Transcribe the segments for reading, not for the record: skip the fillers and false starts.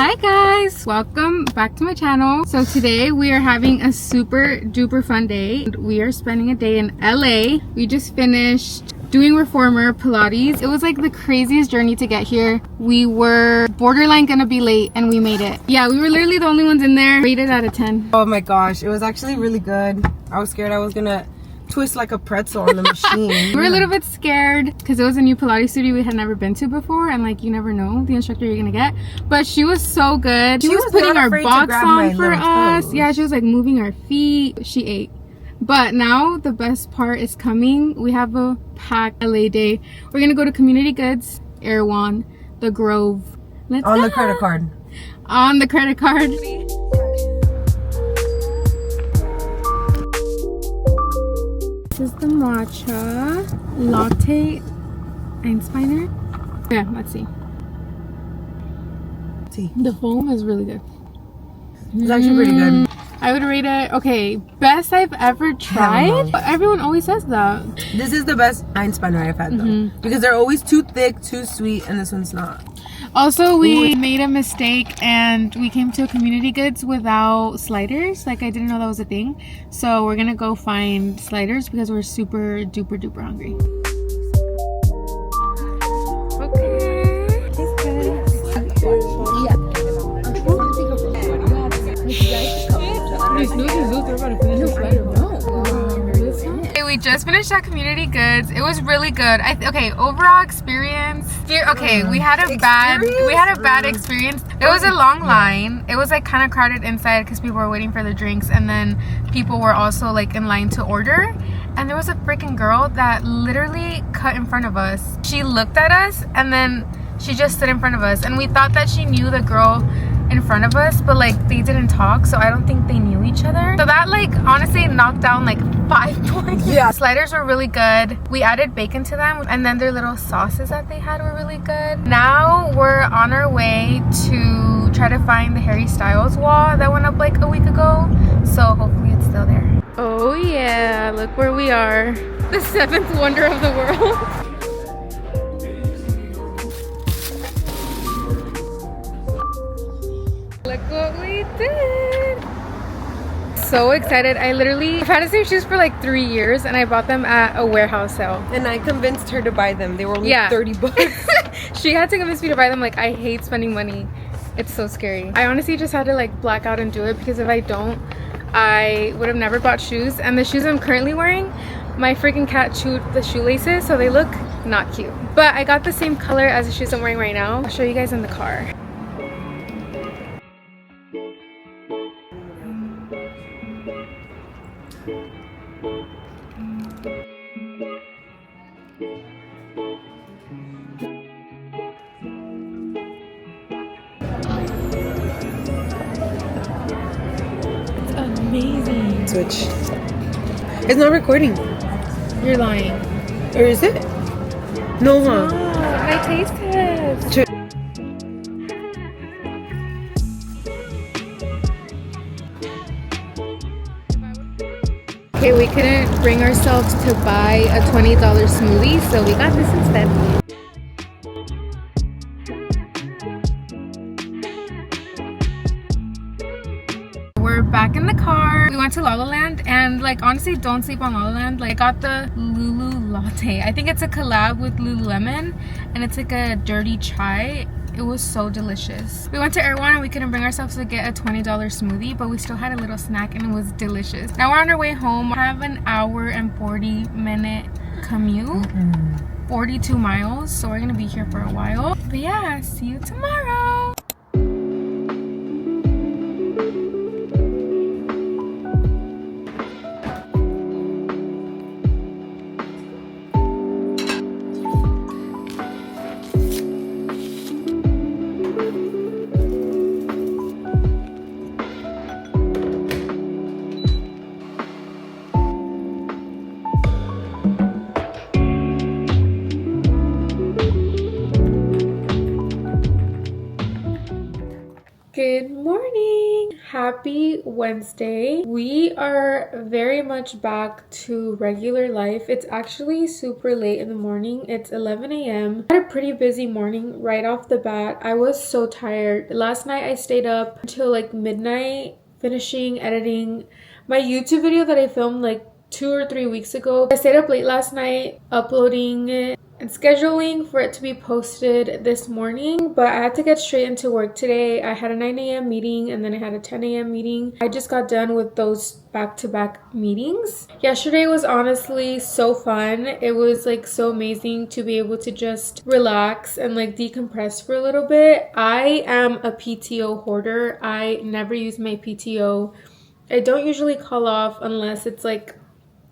Hi guys, welcome back to my channel. So today we are having a super duper fun day. We are spending a day in LA. We just finished doing reformer Pilates. It was like the craziest journey to get here. We were borderline gonna be late and we made it. Yeah, we were literally the only ones in there. Rated out of 10. Oh my gosh, it was actually really good. I was scared I was gonna twist like a pretzel on the machine. We were a little bit scared because it was a new Pilates studio we had never been to before, and like you never know the instructor you're gonna get. But she was so good. She was putting our box on for us. Toes. Yeah, she was like moving our feet. She ate. But now the best part is coming. We have a packed LA day. We're gonna go to Community Goods, Erewhon, The Grove. Let's go. On the credit card. On the credit card. This is the matcha latte Einsteiner. Yeah, let's see. The foam is really good. It's actually pretty good. I would rate it, okay, best I've ever tried. Everyone always says that. This is the best Einsteiner I've had though. Because they're always too thick, too sweet, and this one's not. Also, we made a mistake and we came to Community Goods without sliders. Like, I didn't know that was a thing. So we're gonna go find sliders because we're super duper duper hungry. We just finished at Community Goods. It was really good. Okay, overall experience. Okay, we had a bad experience. It was a long line. It was like kind of crowded inside because people were waiting for the drinks, and then people were also like in line to order. And there was a freaking girl that literally cut in front of us. She looked at us and then she just stood in front of us, and we thought that she knew the girl in front of us, but like they didn't talk, so I don't think they knew each other. So that like honestly knocked down like 5 points. Yeah. Sliders were really good. We added bacon to them, and then their little sauces that they had were really good. Now we're on our way to try to find the Harry Styles wall that went up like a week ago, so hopefully it's still there. Oh yeah, look where we are. The 7th wonder of the world. Look what we did. So excited. I've had the same shoes for like 3 years, and I bought them at a warehouse sale. And I convinced her to buy them. They were only 30 bucks. She had to convince me to buy them. Like, I hate spending money. It's so scary. I honestly just had to like black out and do it, because if I don't, I would have never bought shoes. And the shoes I'm currently wearing, my freaking cat chewed the shoelaces, so they look not cute. But I got the same color as the shoes I'm wearing right now. I'll show you guys in the car. Amazing. Switch. It's not recording. You're lying. Or is it? No, huh? Oh, I taste test. Okay, we couldn't bring ourselves to buy a $20 smoothie, so we got this instead. We're back in the car. We went to La La Land, and like honestly, don't sleep on La La Land. Like, I got the Lulu latte. I think it's a collab with Lululemon, and it's like a dirty chai. It was so delicious. We went to Erewhon and we couldn't bring ourselves to get a $20 smoothie, but we still had a little snack and it was delicious. Now we're on our way home. We have an hour and 40-minute commute, 42 miles, so we're gonna be here for a while. But yeah, see you tomorrow. Happy Wednesday. We are very much back to regular life. It's actually super late in the morning. It's 11 a.m. I had a pretty busy morning right off the bat. I was so tired. Last night I stayed up until like midnight finishing editing my YouTube video that I filmed like 2 or 3 weeks ago. I stayed up late last night uploading it and scheduling for it to be posted this morning, but I had to get straight into work today. I had a 9 a.m. meeting and then I had a 10 a.m. meeting. I just got done with those back-to-back meetings. Yesterday was honestly so fun. It was like so amazing to be able to just relax and like decompress for a little bit. I am a PTO hoarder. I never use my PTO. I don't usually call off unless it's like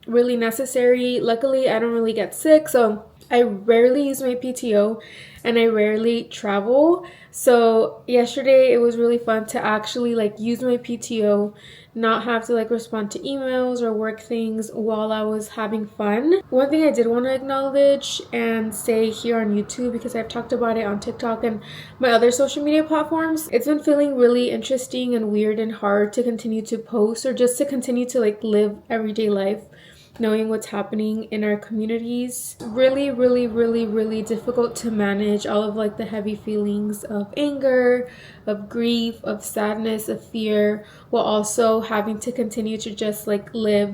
really necessary. Luckily, I don't really get sick, so I rarely use my PTO and I rarely travel. So yesterday it was really fun to actually like use my PTO, not have to like respond to emails or work things while I was having fun. One thing I did want to acknowledge and say here on YouTube, because I've talked about it on TikTok and my other social media platforms, it's been feeling really interesting and weird and hard to continue to post or just to continue to like live everyday life, knowing what's happening in our communities. Really difficult to manage all of like the heavy feelings of anger, of grief, of sadness, of fear, while also having to continue to just like live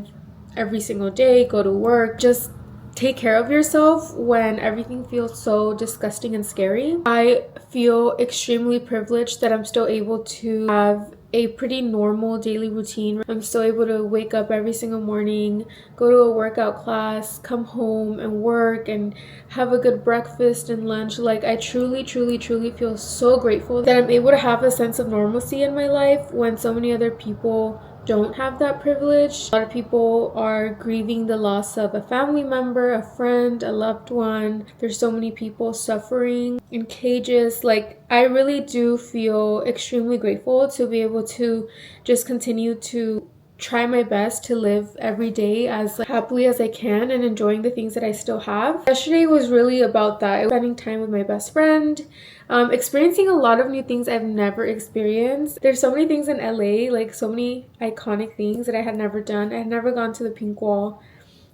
every single day, go to work, just take care of yourself when everything feels so disgusting and scary. I feel extremely privileged that I'm still able to have a pretty normal daily routine. I'm still able to wake up every single morning, go to a workout class, come home and work and have a good breakfast and lunch. Like I truly feel so grateful that I'm able to have a sense of normalcy in my life when so many other people don't have that privilege. A lot of people are grieving the loss of a family member, a friend, a loved one. There's so many people suffering in cages. Like I really do feel extremely grateful to be able to just continue to try my best to live every day as like, happily as I can and enjoying the things that I still have. Yesterday was really about that. Spending time with my best friend, experiencing a lot of new things I've never experienced. There's so many things in LA, like so many iconic things that I had never done. I had never gone to the Pink Wall.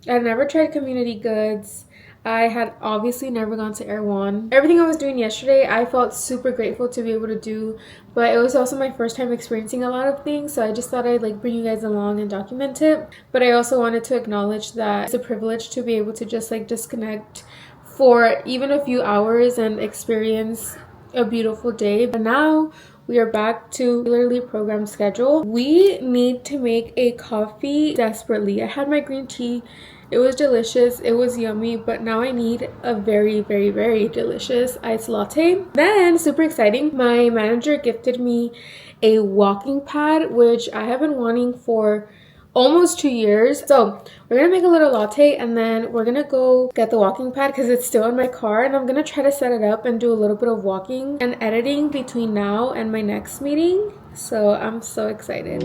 I had never tried community goods. I had obviously never gone to Erewhon. Everything I was doing yesterday, I felt super grateful to be able to do, but it was also my first time experiencing a lot of things, so I just thought I'd like bring you guys along and document it. But I also wanted to acknowledge that it's a privilege to be able to just like disconnect for even a few hours and experience a beautiful day. But now we are back to regularly programmed schedule. We need to make a coffee desperately. I had my green tea. It was delicious, it was yummy, but now I need a very delicious iced latte. Then, super exciting, my manager gifted me a walking pad, which I have been wanting for almost 2 years. So we're gonna make a little latte and then we're gonna go get the walking pad because it's still in my car, and I'm gonna try to set it up and do a little bit of walking and editing between now and my next meeting. So I'm so excited.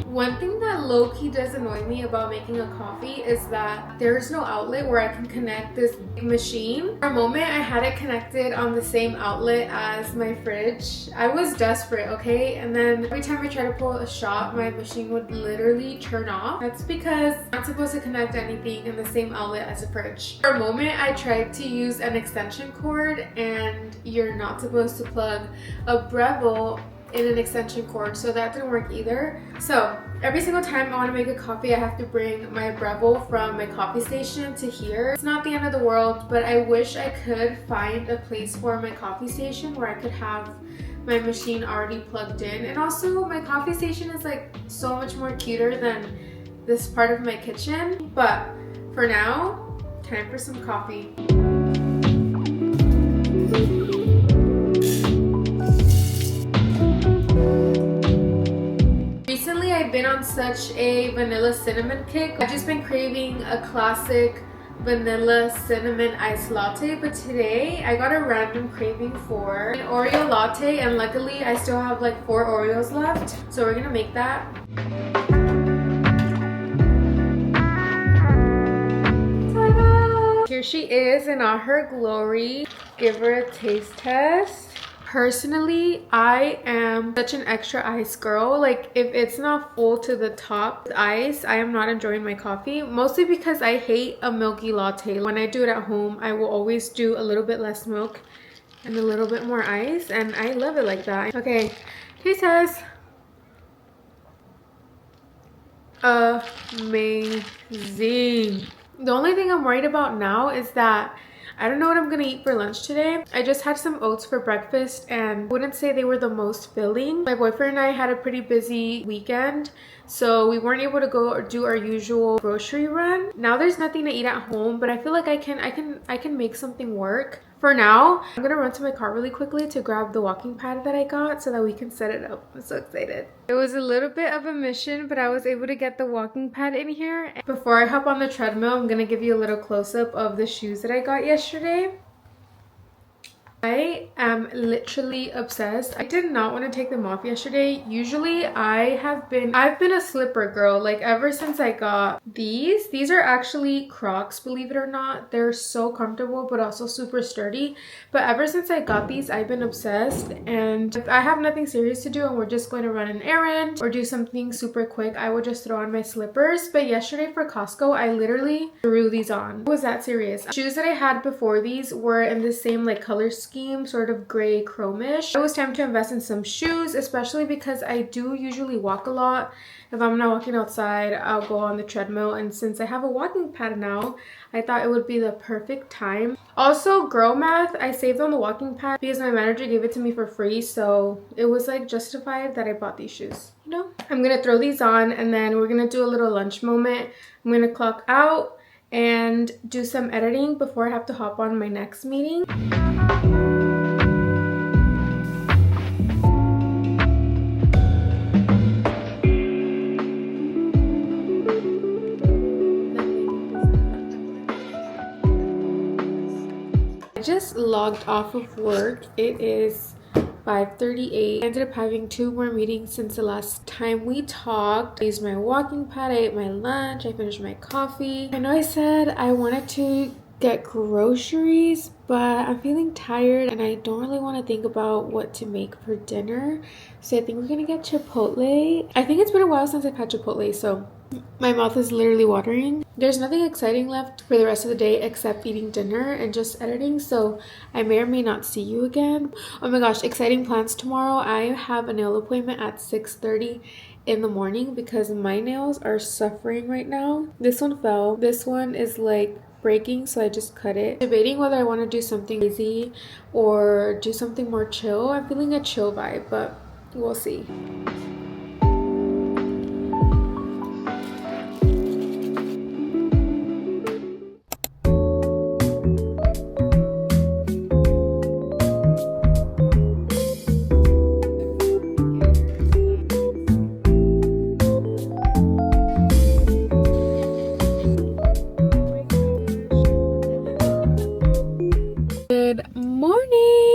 One thing that low-key does annoy me about making a coffee is that there's no outlet where I can connect this machine. For a moment, I had it connected on the same outlet as my fridge. I was desperate, okay? And then every time I try to pull a shot, my machine would literally turn off. That's because I'm not supposed to connect anything in the same outlet as a fridge. For a moment, I tried to use an extension cord, and you're not supposed to plug a Breville in an extension cord, so that didn't work either. So every single time I want to make a coffee, I have to bring my Breville from my coffee station to here. It's not the end of the world, but I wish I could find a place for my coffee station where I could have my machine already plugged in. And also my coffee station is like so much more cuter than this part of my kitchen. But for now, time for some coffee. Recently, I've been on such a vanilla cinnamon kick. I've just been craving a classic vanilla cinnamon iced latte, but today I got a random craving for an Oreo latte, and luckily I still have like 4 Oreos left, so we're gonna make that. Ta-da! Here she is in all her glory. Give her a taste test. Personally, I am such an extra ice girl. Like if it's not full to the top with ice, I am not enjoying my coffee, mostly because I hate a milky latte. When I do it at home, I will always do a little bit less milk and a little bit more ice, and I love it like that. Okay, taste test. Amazing. The only thing I'm worried about now is that I don't know what I'm gonna eat for lunch today. I just had some oats for breakfast and wouldn't say they were the most filling. My boyfriend and I had a pretty busy weekend, so we weren't able to go or do our usual grocery run. Now there's nothing to eat at home, but I feel like I can make something work. For now, I'm gonna run to my car really quickly to grab the walking pad that I got so that we can set it up. I'm so excited. It was a little bit of a mission, but I was able to get the walking pad in here. Before I hop on the treadmill, I'm gonna give you a little close-up of the shoes that I got yesterday. I am literally obsessed. I did not want to take them off yesterday. Usually I've been a slipper girl, like ever since I got these. These are actually Crocs, believe it or not. They're so comfortable but also super sturdy. But ever since I got these, I've been obsessed. And if I have nothing serious to do and we're just going to run an errand or do something super quick, I would just throw on my slippers. But yesterday for Costco, I literally threw these on. It was that serious. Shoes that I had before these were in the same like color scheme, sort of gray chromish. It was time to invest in some shoes, especially because I do usually walk a lot. If I'm not walking outside, I'll go on the treadmill, and since I have a walking pad now, I thought it would be the perfect time. Also, girl math, I saved on the walking pad because my manager gave it to me for free, so it was like justified that I bought these shoes, you know? I'm gonna throw these on and then we're gonna do a little lunch moment. I'm gonna clock out and do some editing before I have to hop on my next meeting. Just logged off of work. It is 5:38. I ended up having 2 more meetings since the last time we talked. I used my walking pad, I ate my lunch, I finished my coffee. I know I said I wanted to get groceries, but I'm feeling tired and I don't really want to think about what to make for dinner. So I think we're gonna get Chipotle. I think it's been a while since I've had Chipotle, so my mouth is literally watering. There's nothing exciting left for the rest of the day except eating dinner and just editing, so I may or may not see you again. Oh my gosh, exciting plans tomorrow. I have a nail appointment at 6:30 in the morning because my nails are suffering right now. This one fell. This one is like breaking, so I just cut it. Debating whether I want to do something crazy or do something more chill. I'm feeling a chill vibe, but we'll see.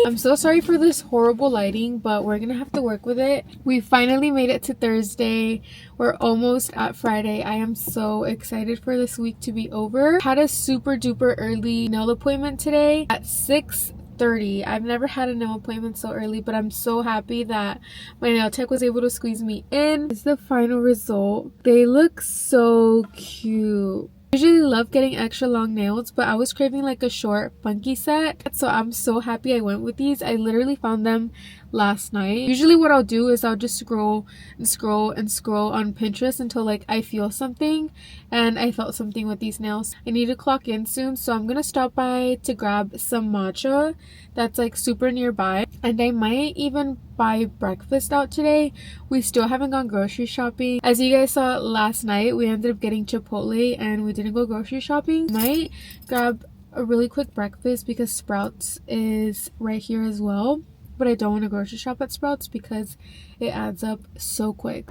I'm so sorry for this horrible lighting, but we're gonna have to work with it. We finally made it to Thursday. We're almost at Friday. I am so excited for this week to be over. Had a super duper early nail appointment today at 6:30. I've never had a nail appointment so early, but I'm so happy that my nail tech was able to squeeze me in. This is the final result. They look so cute. I usually love getting extra long nails, but I was craving like a short funky set, so I'm so happy I went with these. I literally found them last night. Usually what I'll do is I'll just scroll and scroll and scroll on Pinterest until like I feel something, and I felt something with these nails. I need to clock in soon, so I'm gonna stop by to grab some matcha that's like super nearby, and I might even buy breakfast out today. We still haven't gone grocery shopping. As you guys saw last night, we ended up getting Chipotle and we didn't go grocery shopping. Might grab a really quick breakfast because Sprouts is right here as well, but I don't want to grocery shop at Sprouts because it adds up so quick.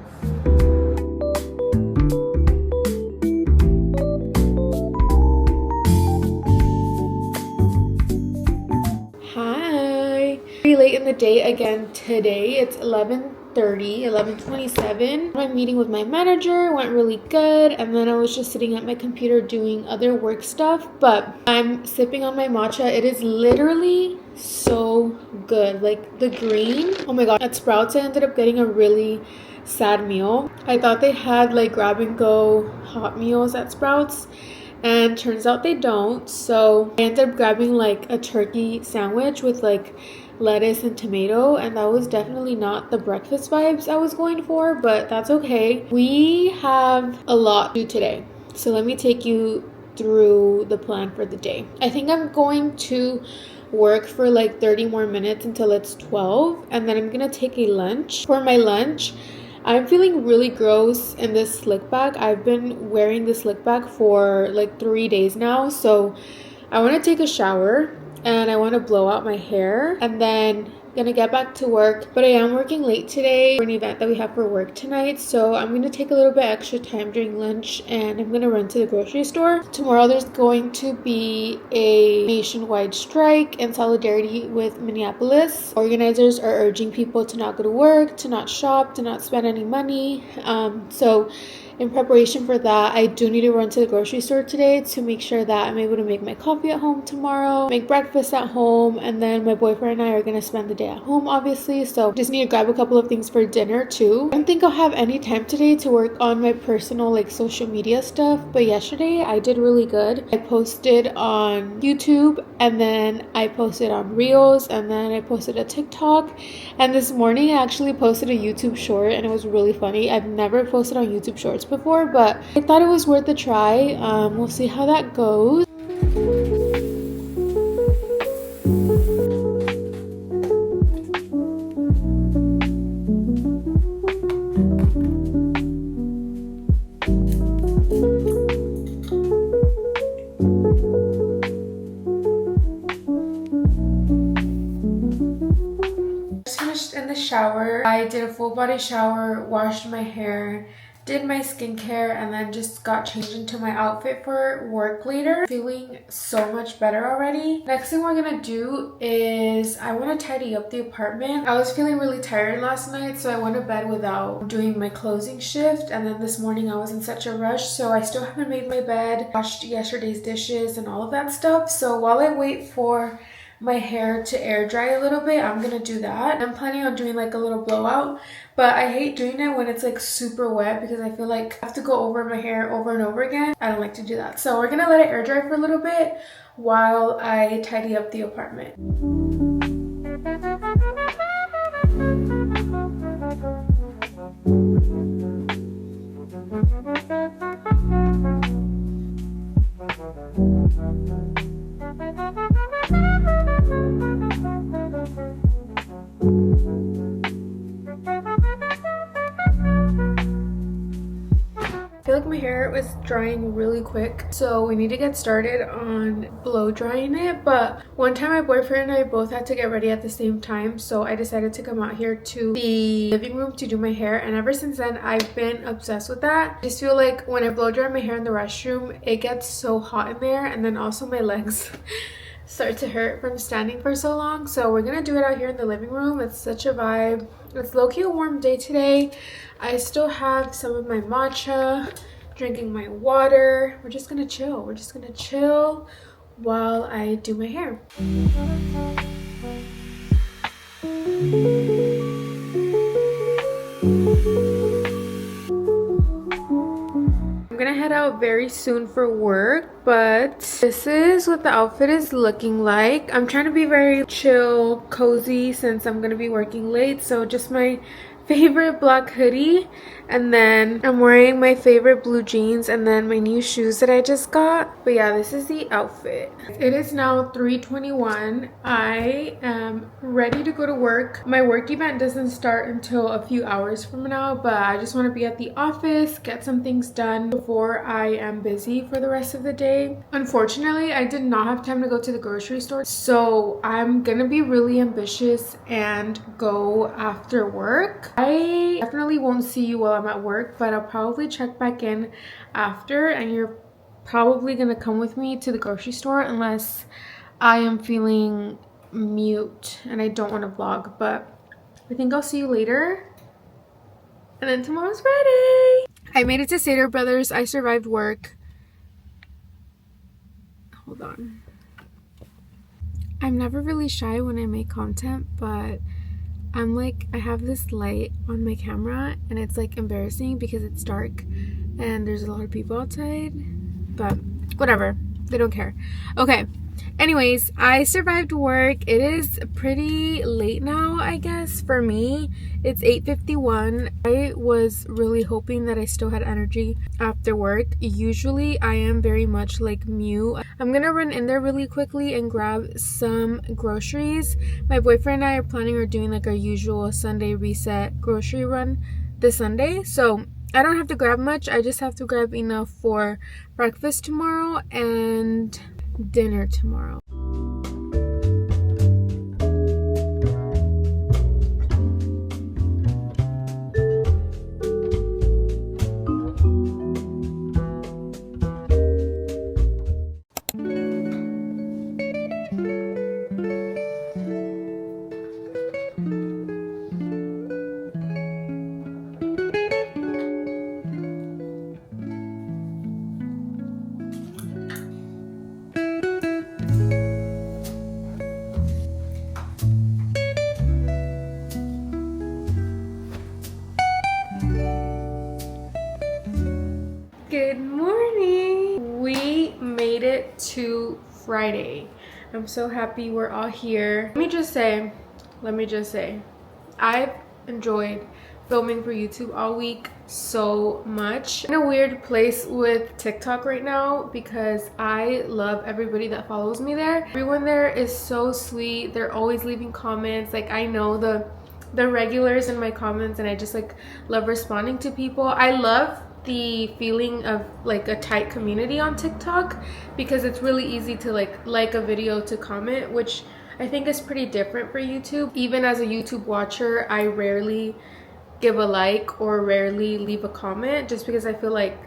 Hi! Pretty late in the day again today. It's 11:30 11:27. My meeting with my manager went really good, and then I was just sitting at my computer doing other work stuff, but I'm sipping on my matcha. It is literally so good. Like the green, oh my god. At Sprouts I ended up getting a really sad meal. I thought they had like grab and go hot meals at Sprouts, and turns out they don't. So I ended up grabbing like a turkey sandwich with like lettuce and tomato, and that was definitely not the breakfast vibes I was going for, but that's okay. We have a lot to do today, so let me take you through the plan for the day. I think I'm going to work for like 30 more minutes until it's 12, and then I'm gonna take a lunch. For my lunch, I'm feeling really gross in this slick back. I've been wearing this slick back for like 3 days now, so I want to take a shower and I want to blow out my hair, and then gonna get back to work. But I am working late today for an event that we have for work tonight, so I'm gonna take a little bit extra time during lunch and I'm gonna run to the grocery store. Tomorrow there's going to be a nationwide strike in solidarity with Minneapolis. Organizers are urging people to not go to work, to not shop, to not spend any money. So in preparation for that, I do need to run to the grocery store today to make sure that I'm able to make my coffee at home tomorrow, make breakfast at home, and then my boyfriend and I are going to spend the day at home, obviously. So just need to grab a couple of things for dinner too. I don't think I'll have any time today to work on my personal like social media stuff, but yesterday I did really good. I posted on YouTube, and then I posted on Reels, and then I posted a TikTok, and this morning I actually posted a YouTube short, and it was really funny. I've never posted on YouTube shorts before, but I thought it was worth a try. We'll see how that goes. Just finished in the shower. I did a full body shower, washed my hair, did my skincare, and then just got changed into my outfit for work later. Feeling so much better already. Next thing we're gonna do is I want to tidy up the apartment. I was feeling really tired last night, so I went to bed without doing my closing shift, and then this morning I was in such a rush, so I still haven't made my bed, washed yesterday's dishes and all of that stuff. So while I wait for my hair to air dry a little bit, I'm gonna do that. I'm planning on doing like a little blowout, but I hate doing it when it's like super wet because I feel like I have to go over my hair over and over again. I don't like to do that. So we're gonna let it air dry for a little bit while I tidy up the apartment. I feel like my hair was drying really quick, so we need to get started on blow drying it. But one time my boyfriend and I both had to get ready at the same time, so I decided to come out here to the living room to do my hair, and ever since then I've been obsessed with that. I just feel like when I blow dry my hair in the restroom, it gets so hot in there, and then also my legs start to hurt from standing for so long. So we're gonna do it out here in the living room. It's such a vibe. It's low-key a warm day today. I still have some of my matcha, drinking my water. We're just gonna chill. We're just gonna chill while I do my hair. I'm gonna head out very soon for work, but this is what the outfit is looking like. I'm trying to be very chill, cozy, since I'm gonna be working late. So just my favorite black hoodie, and then I'm wearing my favorite blue jeans, and then my new shoes that I just got. But yeah, this is the outfit. It is now 3:21. I am ready to go to work. My work event doesn't start until a few hours from now, but I just want to be at the office, get some things done before I am busy for the rest of the day. Unfortunately, I did not have time to go to the grocery store, so I'm gonna be really ambitious and go after work. I definitely won't see you while I'm at work, but I'll probably check back in after, and you're probably gonna come with me to the grocery store unless I am feeling mute and I don't want to vlog. But I think I'll see you later. And then tomorrow's Friday. I made it to Sater Brothers. I survived work. Hold on. I'm never really shy when I make content, but I'm like, I have this light on my camera and it's like embarrassing because it's dark and there's a lot of people outside, but whatever, they don't care. Okay, anyways, I survived work. It is pretty late now, I guess. For me, it's 8:51. I was really hoping that I still had energy after work. Usually I am very much like Mew. I'm gonna run in there really quickly and grab some groceries. My boyfriend and I are planning on doing like our usual Sunday reset grocery run this Sunday, so I don't have to grab much. I just have to grab enough for breakfast tomorrow and dinner tomorrow. Good morning. We made it to Friday. I'm so happy we're all here. Let me just say, I've enjoyed filming for YouTube all week so much. I'm in a weird place with TikTok right now because I love everybody that follows me there. Everyone there is so sweet. They're always leaving comments. Like, I know the regulars in my comments and I just like love responding to people. I love the feeling of like a tight community on TikTok because it's really easy to like a video to comment, which I think is pretty different for YouTube. Even as a YouTube watcher, I rarely give a like or rarely leave a comment just because I feel like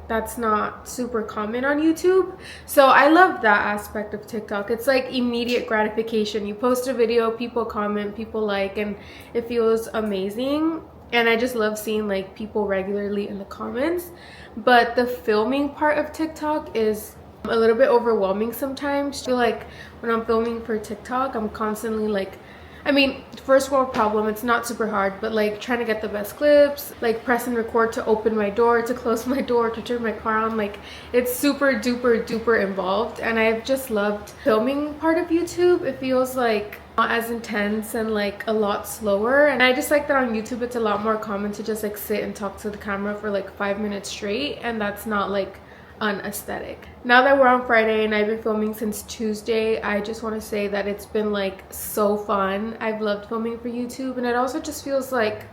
that's not super common on YouTube. So I love that aspect of TikTok. It's like immediate gratification. You post a video, people comment, people like, and it feels amazing. And I just love seeing like people regularly in the comments. But the filming part of TikTok is a little bit overwhelming sometimes. I feel like when I'm filming for TikTok, I'm constantly like, I mean, first world problem, it's not super hard, but like trying to get the best clips, like press and record to open my door, to close my door, to turn my car on, like it's super duper duper involved. And I've just loved filming part of YouTube. It feels like not as intense and like a lot slower, and I just like that on YouTube it's a lot more common to just like sit and talk to the camera for like 5 minutes straight, and that's not like unaesthetic. Now that we're on Friday and I've been filming since Tuesday, I just want to say that it's been like so fun. I've loved filming for YouTube, and it also just feels like,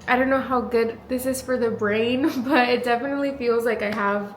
I don't know how good this is for the brain, but it definitely feels like I have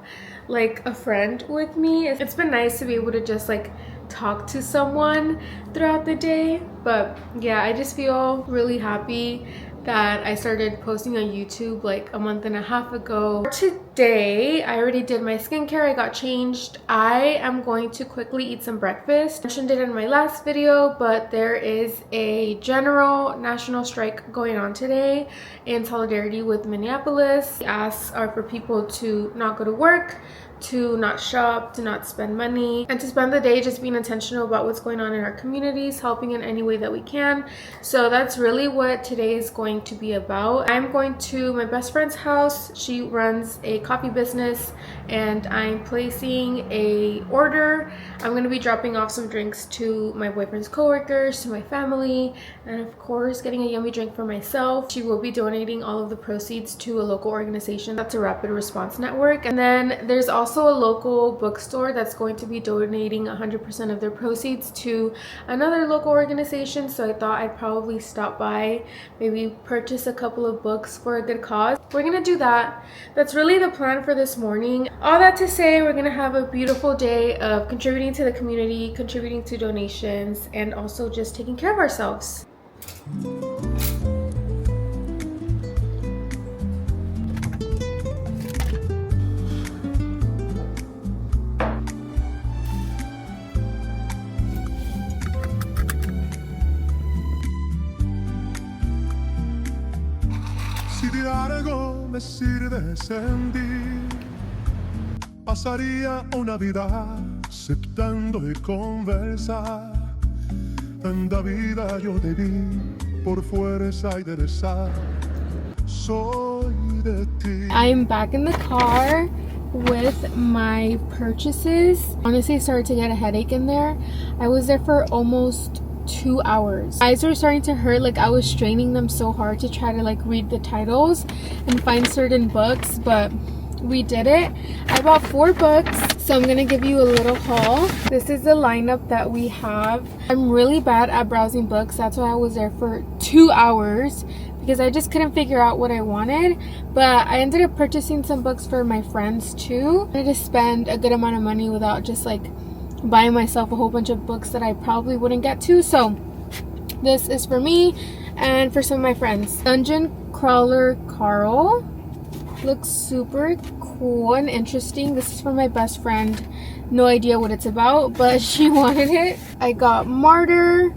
like a friend with me. It's been nice to be able to just like talk to someone throughout the day. But yeah, I just feel really happy that I started posting on YouTube like a month and a half ago. Today, I already did my skincare, I got changed. I am going to quickly eat some breakfast. I mentioned it in my last video, but there is a general national strike going on today in solidarity with Minneapolis. The asks are for people to not go to work, to not shop, to not spend money, and to spend the day just being intentional about what's going on in our communities, helping in any way that we can. So that's really what today is going to be about. I'm going to my best friend's house. She runs a coffee business and I'm placing a order. I'm going to be dropping off some drinks to my boyfriend's coworkers, to my family, and of course getting a yummy drink for myself. She will be donating all of the proceeds to a local organization that's a rapid response network. And then there's also a local bookstore that's going to be donating 100% of their proceeds to another local organization. So I thought I'd probably stop by, maybe purchase a couple of books for a good cause. We're gonna do that. That's really the plan for this morning. All that to say, we're gonna have a beautiful day of contributing to the community, contributing to donations, and also just taking care of ourselves. algo me sirve sentir, pasaría una vida aceptando y conversar. Tanta vida yo te vi por fuerza y derezar. Soy de ti. I'm back in the car with my purchases. Honestly, I started to get a headache in there. I was there for almost 2 hours. My eyes were starting to hurt, like I was straining them so hard to try to like read the titles and find certain books, but we did it. I bought 4 books, so I'm gonna give you a little haul. This is the lineup that we have. I'm really bad at browsing books. That's why I was there for 2 hours, because I just couldn't figure out what I wanted. But I ended up purchasing some books for my friends too. I had to spend a good amount of money without just like buying myself a whole bunch of books that I probably wouldn't get to. So this is for me and for some of my friends. Dungeon Crawler Carl looks super cool and interesting. This is for my best friend. No idea what it's about, but she wanted it. I got Martyr.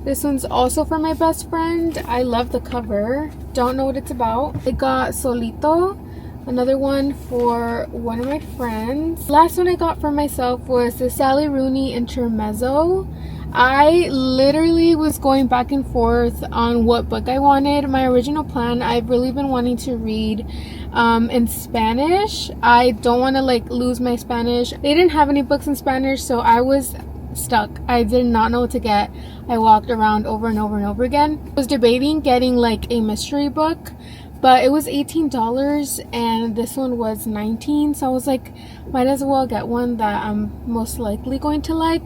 This one's also for my best friend. I love the cover. Don't know what it's about. I got Solito. Another one for one of my friends. Last one I got for myself was the Sally Rooney Intermezzo. I literally was going back and forth on what book I wanted. My original plan, I've really been wanting to read in Spanish. I don't want to like lose my Spanish. They didn't have any books in Spanish, so I was stuck. I did not know what to get. I walked around over and over and over again. I was debating getting like a mystery book, but it was $18 and this one was $19, so I was like, might as well get one that I'm most likely going to like.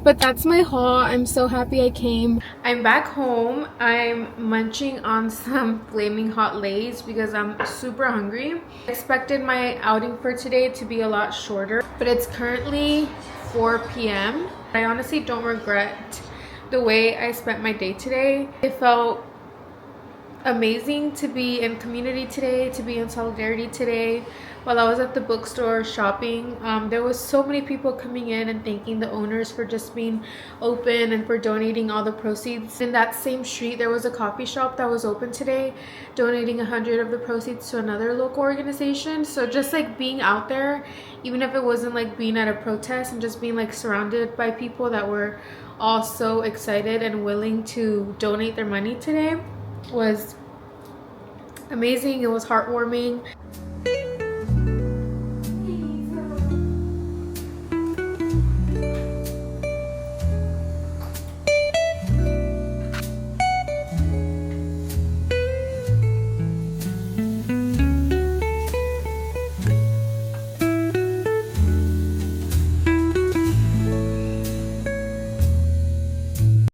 But that's my haul. I'm so happy I came. I'm back home. I'm munching on some flaming hot Lays because I'm super hungry. I expected my outing for today to be a lot shorter, but it's currently 4 p.m. I honestly don't regret the way I spent my day today. It felt amazing to be in community today, to be in solidarity today. While I was at the bookstore shopping, there was so many people coming in and thanking the owners for just being open and for donating all the proceeds. In that same street, there was a coffee shop that was open today, donating 100 of the proceeds to another local organization. So just like being out there, even if it wasn't like being at a protest, and just being like surrounded by people that were all so excited and willing to donate their money today, was amazing. It was heartwarming.